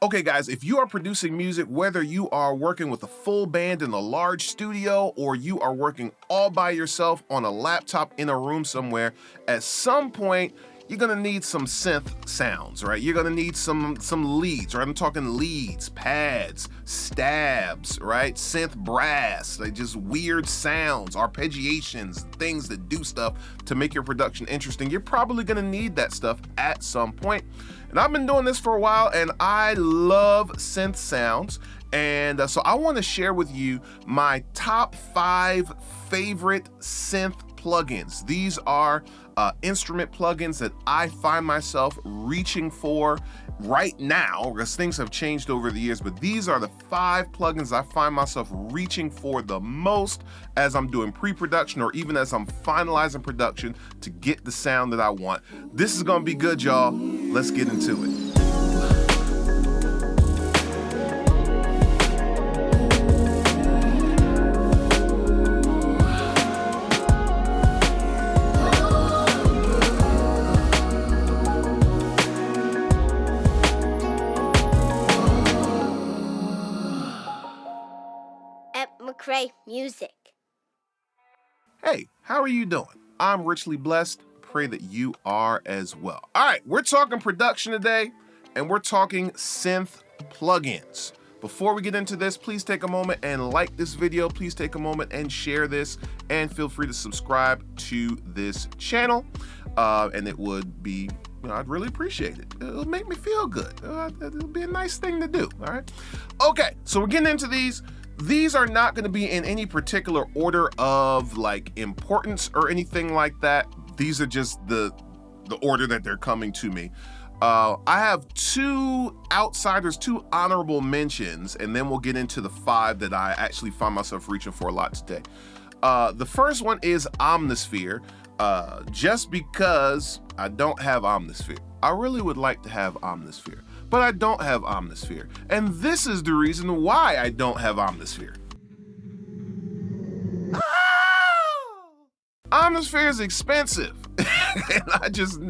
Okay guys, if you are producing music, whether you are working with a full band in a large studio or you are working all by yourself on a laptop in a room somewhere, at some point you're gonna need some synth sounds, right? You're gonna need some leads, right? I'm talking leads, pads, stabs, right? Synth brass, like just weird sounds, arpeggiations, things that do stuff to make your production interesting. You're probably gonna need that stuff at some point. And I've been doing this for a while and I love synth sounds. And so I wanna share with you my top 5 favorite synth plugins. These are instrument plugins that I find myself reaching for right now, because things have changed over the years, but these are the 5 plugins I find myself reaching for the most as I'm doing pre-production or even as I'm finalizing production to get the sound that I want. This is gonna be good, y'all. Let's get into it. Music. Hey, how are you doing? I'm richly blessed. Pray that you are as well. All right, we're talking production today, and we're talking synth plugins. Before we get into this, please take a moment and like this video. Please take a moment and share this, and feel free to subscribe to this channel. And it would be, I'd really appreciate it. It'll make me feel good. It'll be a nice thing to do, all right? Okay, so we're getting into these. These are not going to be in any particular order of like importance or anything like that. These are just the order that they're coming to me. I have 2 outsiders, 2 honorable mentions, and then we'll get into the 5 that I actually find myself reaching for a lot today. The first one is Omnisphere, just because I don't have Omnisphere. I really would like to have Omnisphere, but I don't have Omnisphere. And this is the reason why I don't have Omnisphere. Omnisphere is expensive, and I just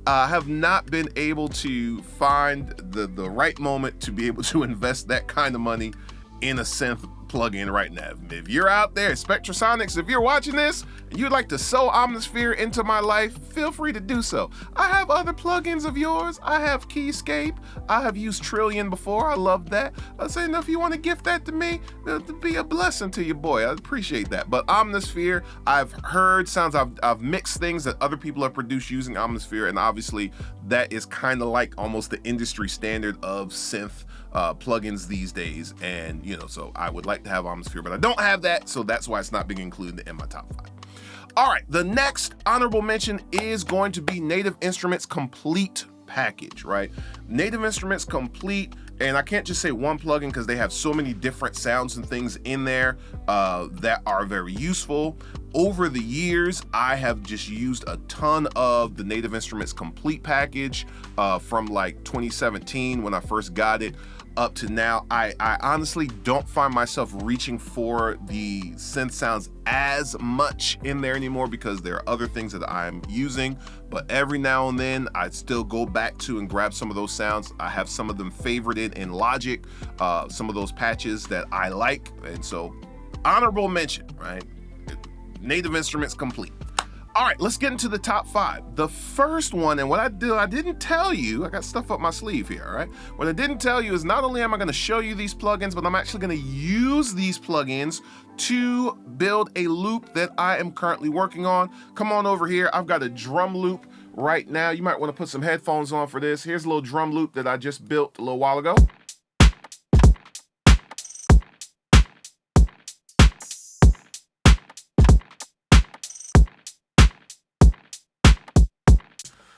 have not been able to find the right moment to be able to invest that kind of money in a synth plugin right now. If you're out there, Spectrasonics, if you're watching this and you'd like to sew Omnisphere into my life, feel free to do so. I have other plugins of yours. I have Keyscape. I have used Trillion before. I love that. I say, if you want to gift that to me, it'll be a blessing to your boy. I appreciate that. But Omnisphere, I've heard sounds, I've mixed things that other people have produced using Omnisphere, and obviously that is kind of like almost the industry standard of synth plugins these days, and so I would like to have Omnisphere, but I don't have that, so that's why it's not being included in my top 5. All right, the next honorable mention is going to be Native Instruments Complete package, right? Native Instruments Complete, and I can't just say one plugin because they have so many different sounds and things in there that are very useful. Over the years, I have just used a ton of the Native Instruments Complete package from like 2017 when I first got it up to now. I honestly don't find myself reaching for the synth sounds as much in there anymore because there are other things that I'm using, but every now and then I still go back to and grab some of those sounds. I have some of them favorited in Logic, some of those patches that I like, and so honorable mention, right? Native Instruments Complete. All right, let's get into the top 5. The first one, and what I didn't tell you, I got stuff up my sleeve here, all right? What I didn't tell you is not only am I gonna show you these plugins, but I'm actually gonna use these plugins to build a loop that I am currently working on. Come on over here, I've got a drum loop right now. You might wanna put some headphones on for this. Here's a little drum loop that I just built a little while ago.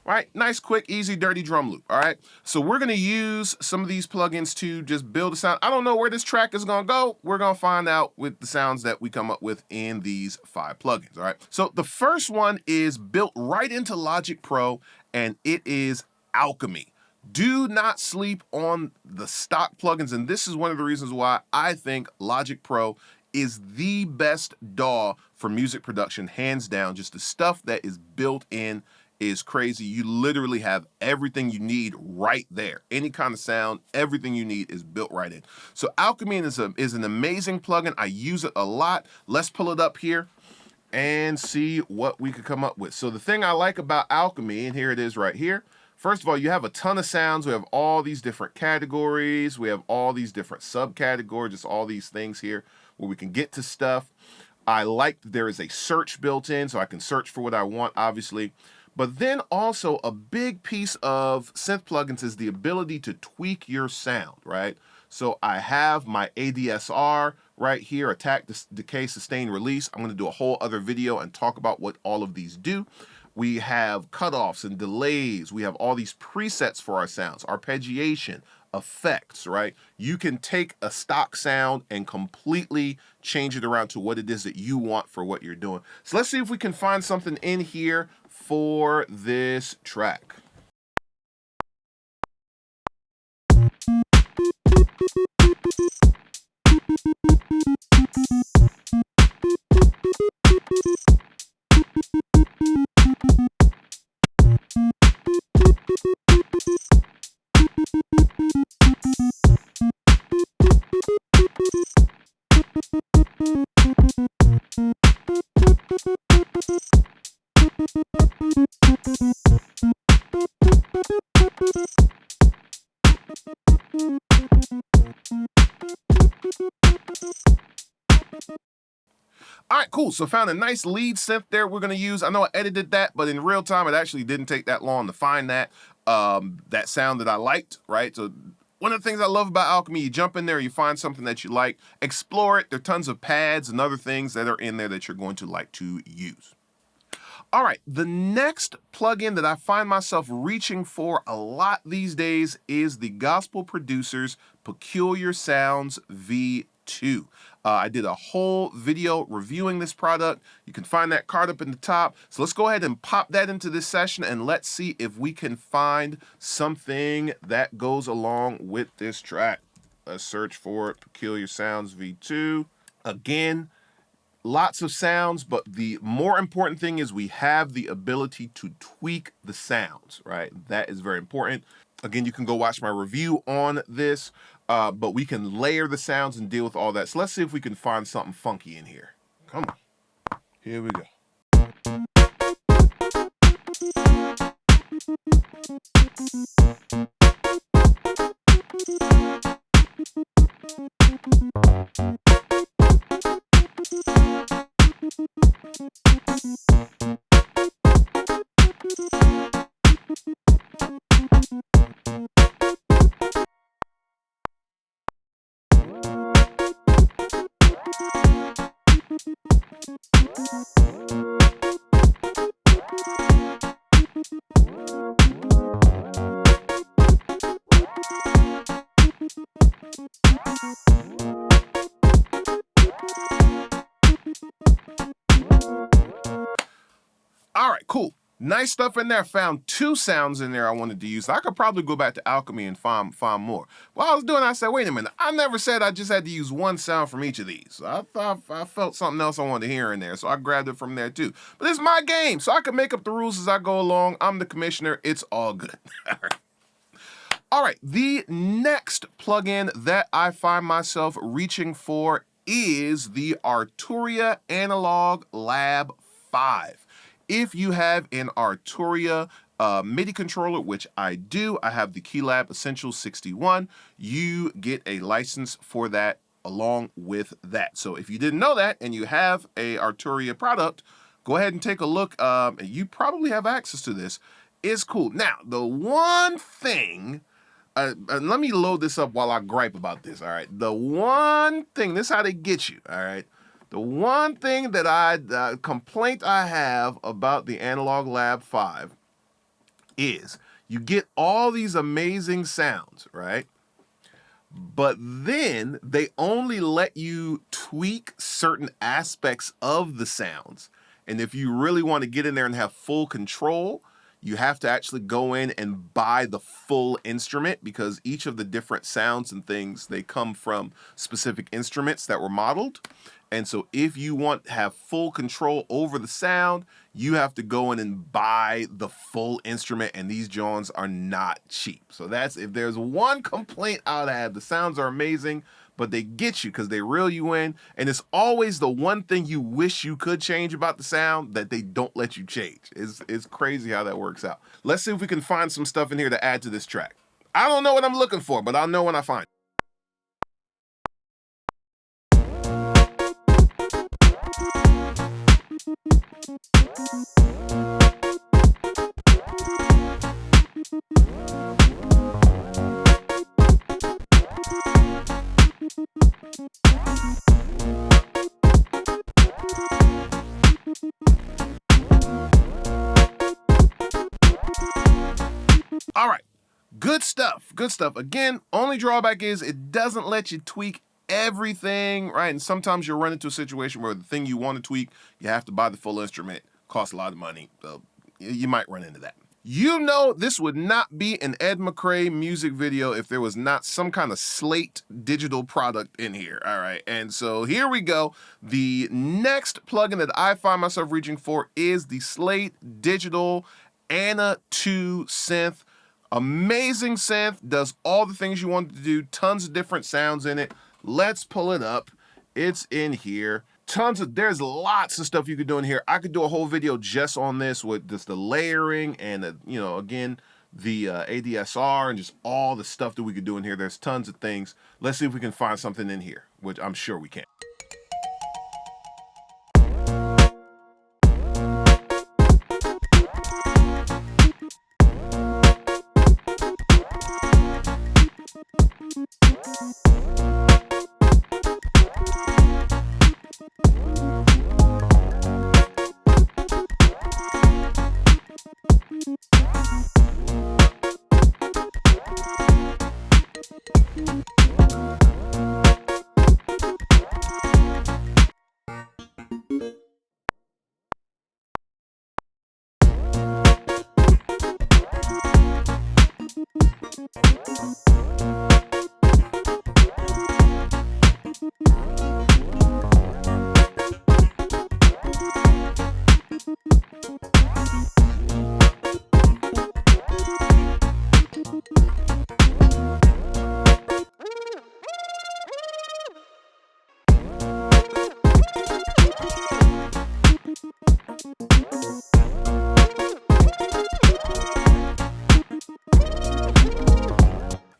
All right, nice, quick, easy, dirty drum loop, all right? So we're gonna use some of these plugins to just build a sound. I don't know where this track is gonna go. We're gonna find out with the sounds that we come up with in these 5 plugins, all right? So the first one is built right into Logic Pro, and it is Alchemy. Do not sleep on the stock plugins, and this is one of the reasons why I think Logic Pro is the best DAW for music production, hands down. Just the stuff that is built in is crazy. You literally have everything you need right there. Any kind of sound, everything you need is built right in. So Alchemy is an amazing plugin. I use it a lot. Let's pull it up here and see what we could come up with. So the thing I like about Alchemy, and here it is right here. First of all, you have a ton of sounds. We have all these different categories. We have all these different subcategories, just all these things here where we can get to stuff. I like that there is a search built in, so I can search for what I want, obviously. But then also a big piece of Synth Plugins is the ability to tweak your sound, right? So I have my ADSR right here, attack, decay, sustain, release. I'm going to do a whole other video and talk about what all of these do. We have cutoffs and delays. We have all these presets for our sounds, arpeggiation, effects, right? You can take a stock sound and completely change it around to what it is that you want for what you're doing. So let's see if we can find something in here for this track. All right, cool. So found a nice lead synth there we're going to use. I know I edited that, but in real time, it actually didn't take that long to find that sound that I liked, right? So one of the things I love about Alchemy, you jump in there, you find something that you like, explore it. There are tons of pads and other things that are in there that you're going to like to use. All right, the next plugin that I find myself reaching for a lot these days is the Gospel Producers Peculiar Sounds V2. I did a whole video reviewing this product. You can find that card up in the top. So let's go ahead and pop that into this session and let's see if we can find something that goes along with this track. Let's search for it, Peculiar Sounds V2. Again, lots of sounds, but the more important thing is we have the ability to tweak the sounds, right? That is very important. Again, you can go watch my review on this, but we can layer the sounds and deal with all that. So let's see if we can find something funky in here. Come on. Here we go. All right, cool. Nice stuff in there. Found two sounds in there I wanted to use. I could probably go back to Alchemy and find more. While I was doing it, I said, wait a minute. I never said I just had to use one sound from each of these. I thought I felt something else I wanted to hear in there, so I grabbed it from there too. But it's my game, so I can make up the rules as I go along. I'm the commissioner. It's all good. All right, the next plugin that I find myself reaching for is the Arturia Analog Lab V. If you have an Arturia MIDI controller, which I do, I have the Keylab Essentials 61, you get a license for that along with that. So if you didn't know that and you have a Arturia product, go ahead and take a look. You probably have access to this. It's cool. Now, the one thing, and let me load this up while I gripe about this, all right? The one thing, this is how they get you, all right? The one thing that complaint I have about the Analog Lab V is you get all these amazing sounds, right? But then they only let you tweak certain aspects of the sounds. And if you really want to get in there and have full control, you have to actually go in and buy the full instrument, because each of the different sounds and things, they come from specific instruments that were modeled. And so if you want to have full control over the sound, you have to go in and buy the full instrument, and these Johns are not cheap. So that's, if there's one complaint I would have, the sounds are amazing, but they get you because they reel you in, and it's always the one thing you wish you could change about the sound that they don't let you change. It's crazy how that works out. Let's see if we can find some stuff in here to add to this track. I don't know what I'm looking for, but I'll know when I find it. All right, good stuff, good stuff. Again, only drawback is it doesn't let you tweak everything, right? And sometimes you'll run into a situation where the thing you want to tweak, you have to buy the full instrument, costs a lot of money. So you might run into that. You know, this would not be an Ed McCrae music video if there was not some kind of Slate digital product in here, all right? And so here we go. The next plugin that I find myself reaching for is the Slate Digital Ana 2 synth. Amazing synth, does all the things you want it to do, tons of different sounds in it. Let's pull it up. It's in here. There's lots of stuff you could do in here. I could do a whole video just on this with just the layering and, again, the ADSR and just all the stuff that we could do in here. There's tons of things. Let's see if we can find something in here, which I'm sure we can.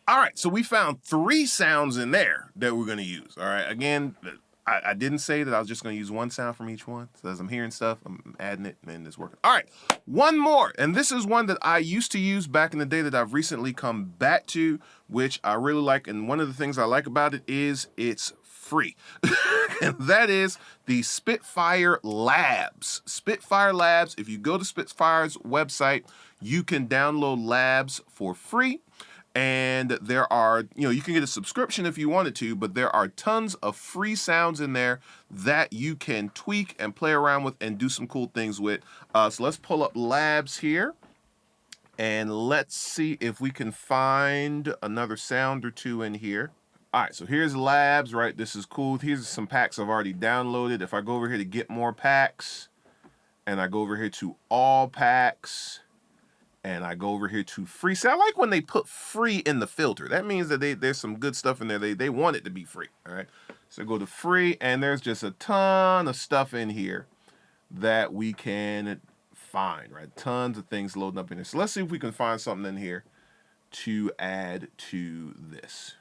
All right, so we found 3 sounds in there that we're gonna use, all right? Again, I didn't say that I was just gonna use one sound from each one. So as I'm hearing stuff, I'm adding it and it's working. All right, one more, and this is one that I used to use back in the day that I've recently come back to, which I really like, and one of the things I like about it is it's free. And that is the Spitfire Labs. Spitfire Labs, if you go to Spitfire's website, you can download labs for free. And there are, you can get a subscription if you wanted to, but there are tons of free sounds in there that you can tweak and play around with and do some cool things with. So let's pull up labs here and let's see if we can find another sound or two in here. All right, so here's labs, right? This is cool. Here's some packs I've already downloaded. If I go over here to get more packs and I go over here to all packs, and I go over here to free. See, I like when they put free in the filter. That means that there's some good stuff in there. They want it to be free, all right? So go to free, and there's just a ton of stuff in here that we can find, right? Tons of things loading up in here. So let's see if we can find something in here to add to this.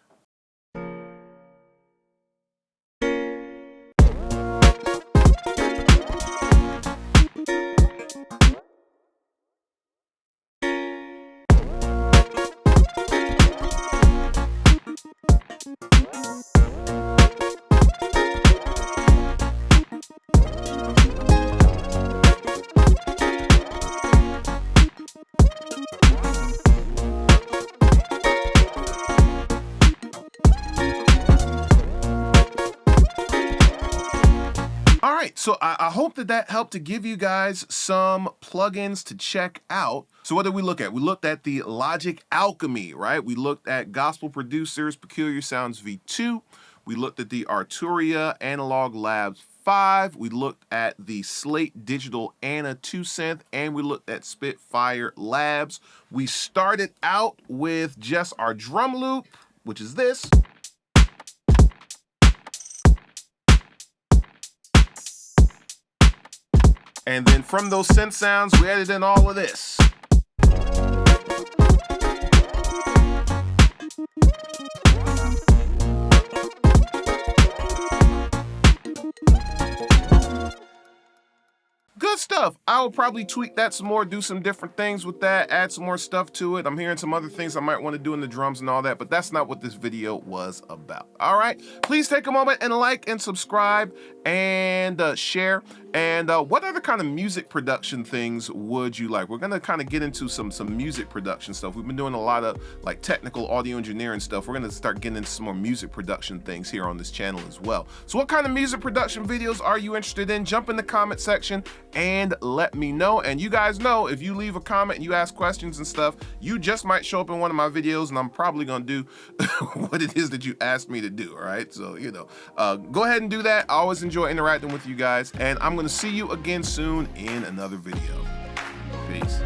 So I hope that helped to give you guys some plugins to check out. So what did we look at? We looked at the Logic Alchemy, right? We looked at Gospel Producers Peculiar Sounds V2. We looked at the Arturia Analog Labs V. We looked at the Slate Digital Ana 2 synth, and we looked at Spitfire Labs. We started out with just our drum loop, which is this. And then from those synth sounds, we added in all of this. Good stuff. I will probably tweak that some more, do some different things with that, add some more stuff to it. I'm hearing some other things I might want to do in the drums and all that, but that's not what this video was about. All right, please take a moment and like and subscribe and share. And what other kind of music production things would you like? We're gonna kind of get into some music production stuff. We've been doing a lot of like technical audio engineering stuff. We're gonna start getting into some more music production things here on this channel as well. So what kind of music production videos are you interested in? Jump in the comment section and let me know. And you guys know, if you leave a comment and you ask questions and stuff, you just might show up in one of my videos, and I'm probably gonna do what it is that you asked me to do. All right, so you know, go ahead and do that. I always enjoy interacting with you guys, and I'm gonna see you again soon in another video. Peace.